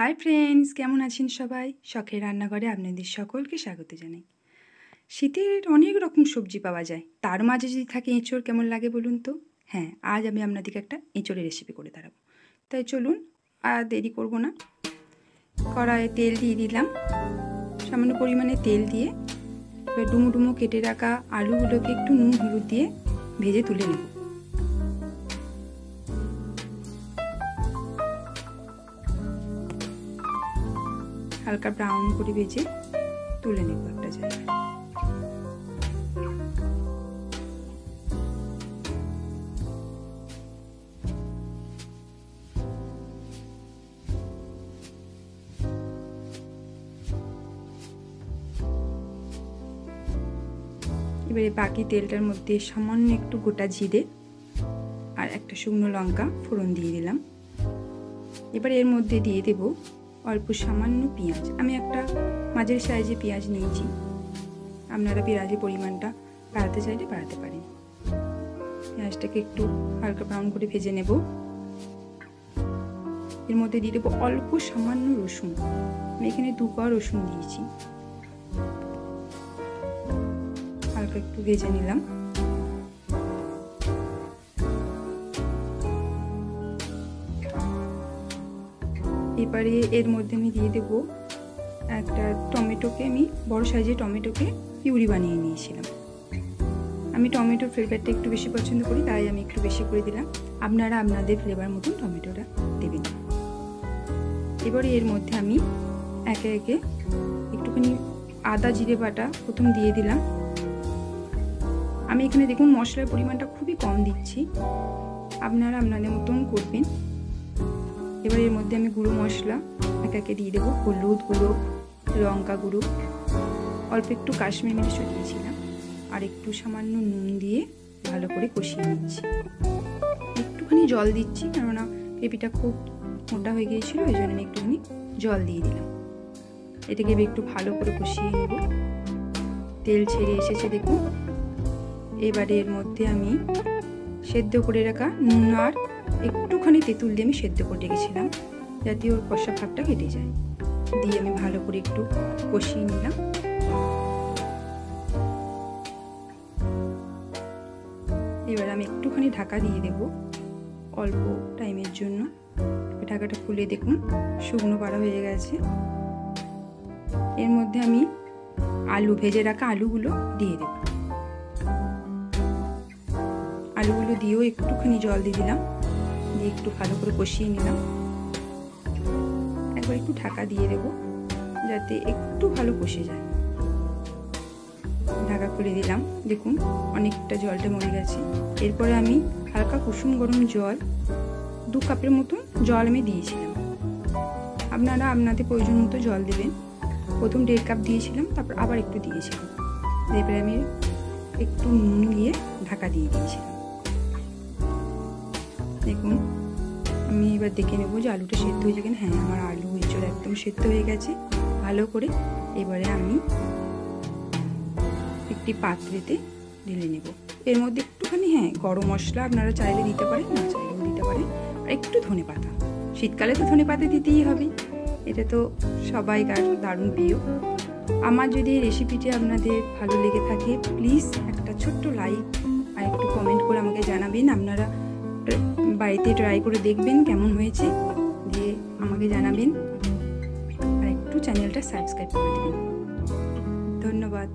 Hi friends, কেমন আছেন সবাই? শখের রান্নাঘরে আপনাদের সকলকে স্বাগত জানাই। শীতের অনেক রকম সবজি পাওয়া যায়, তার মাঝে যদি থাকে এঁচোড়, কেমন লাগে বলুন তো? হ্যাঁ, আজ আমি আপনাদেরকে একটা এঁচোড়ের রেসিপি করে দাঁড়াবো। তাই চলুন, আর দেরি করব না। কড়াইয়ে তেল দিয়ে দিলাম, সামান্য পরিমাণে তেল দিয়ে এবার ডুমো ডুমো কেটে রাখা আলুগুলোকে একটু নুন হলুদ দিয়ে ভেজে তুলে নেব। হালকা ব্রাউন করে ভেজে তুলে নেব একটা জায়গায়। এবারে বাকি তেলটার মধ্যে সামান্য একটু গোটা জিরে আর একটা শুকনো লঙ্কা ফোড়ন দিয়ে দিলাম। এবারে এর মধ্যে দিয়ে দেব অল্প সামান্য পেঁয়াজ। আমি একটা মাঝারি সাইজে পেঁয়াজ নিয়েছি, আপনারা পেঁয়াজের পরিমাণটা বাড়াতে চাইলে বাড়াতে পারেন। পেঁয়াজটাকে একটু হালকা ব্রাউন করে ভেজে নেব। এর মধ্যে দিয়ে দেবো অল্প সামান্য রসুন। আমি এখানে 2 কোয়া রসুন দিয়েছি, হালকা একটু ভেজে নিলাম। এবারে এর মধ্যে আমি দিয়ে দেব একটা টমেটোকে, আমি বড় সাইজের টমেটোকে পিউরি বানিয়ে নিয়েছিলাম। আমি টমেটোর ফ্লেভারটা একটু বেশি পছন্দ করি, তাই আমি একটু বেশি করে দিলাম। আপনারা আপনাদের ফ্লেভার মতন টমেটোটা দেবেন। এবারে এর মধ্যে আমি একে একে একটুখানি আদা জিরে বাটা প্রথম দিয়ে দিলাম। আমি এখানে দেখুন মশলার পরিমাণটা খুবই কম দিচ্ছি, আপনারা আপনাদের মতন করবেন। এবার এর মধ্যে আমি গুঁড়ো মশলা একে একে দিয়ে দেবো। হলুদ গুঁড়ো, লঙ্কা গুঁড়ো, অল্প একটু কাশ্মীরি মির্চ দিয়েছিলাম, আর একটু সামান্য নুন দিয়ে ভালো করে কষিয়ে নিচ্ছি। একটুখানি জল দিচ্ছি, কেননা পেঁপেটা খুব মোটা হয়ে গিয়েছিল, ওই জন্য আমি একটুখানি জল দিয়ে দিলাম। এটাকে একটু ভালো করে কষিয়ে নেব। তেল ছেড়ে এসেছে দেখুন। এবারে এর মধ্যে আমি সেদ্ধ করে রাখা নুন আর একটুখানি তেঁতুল দিয়ে আমি সেদ্ধ করে রেখেছিলাম, যাতে ওর কষা ভাবটা কেটে যায়, দিয়ে আমি ভালো করে একটু কষিয়ে নিলাম। এবার আমি একটুখানি ঢাকা দিয়ে দেব অল্প টাইমের জন্য। ঢাকাটা খুলে দেখুন শুকনো পাড়া হয়ে গেছে। এর মধ্যে আমি আলু ভেজে রাখা আলুগুলো দিয়ে দেব। আলুগুলো দিয়েও একটুখানি জল দিয়ে দিলাম, দিয়ে একটু ভালো করে কষিয়ে নিলাম। একবার একটু ঢাকা দিয়ে দেব, যাতে একটু ভালো কষে যায়। ঢাকা খুলে দিলাম, দেখুন অনেকটা জলটা মরে গেছে। এরপরে আমি হালকা কুসুম গরম জল 2 কাপের মতন জল আমি দিয়েছিলাম। আপনারা আপনাদের প্রয়োজন মতো জল দেবেন। প্রথম 1.5 কাপ দিয়েছিলাম, তারপর আবার একটু দিয়েছিলাম। এরপরে আমি একটু নুন দিয়ে ঢাকা দিয়ে দিয়েছিলাম। দেখুন আমি এবার দেখে নেব যে আলুটা সেদ্ধ হয়েছে কিনা। হ্যাঁ, আমার আলু এঁচোড় একদম সেদ্ধ হয়ে গেছে ভালো করে। এবারে আমি একটি পাত্রেতে ঢেলে নেব। এর মধ্যে একটুখানি গরম মশলা আপনারা চাইলে দিতে পারেন, না চাইলেও দিতে পারেন, আর একটু ধনেপাতা। শীতকালে তো ধনেপাতা দিতেই হবে, এটা তো সবাইকার দারুণ প্রিয়। আমার যদি এই রেসিপিটি আপনাদের ভালো লেগে থাকে, প্লিজ একটা ছোট্ট লাইক আর একটু কমেন্ট করে আমাকে জানাবেন। আপনারা বাড়িতে ট্রাই করে দেখবেন কেমন হয়েছে, দিয়ে আমাকে জানাবেন, আর একটু চ্যানেলটা সাবস্ক্রাইব করে দেবেন। ধন্যবাদ।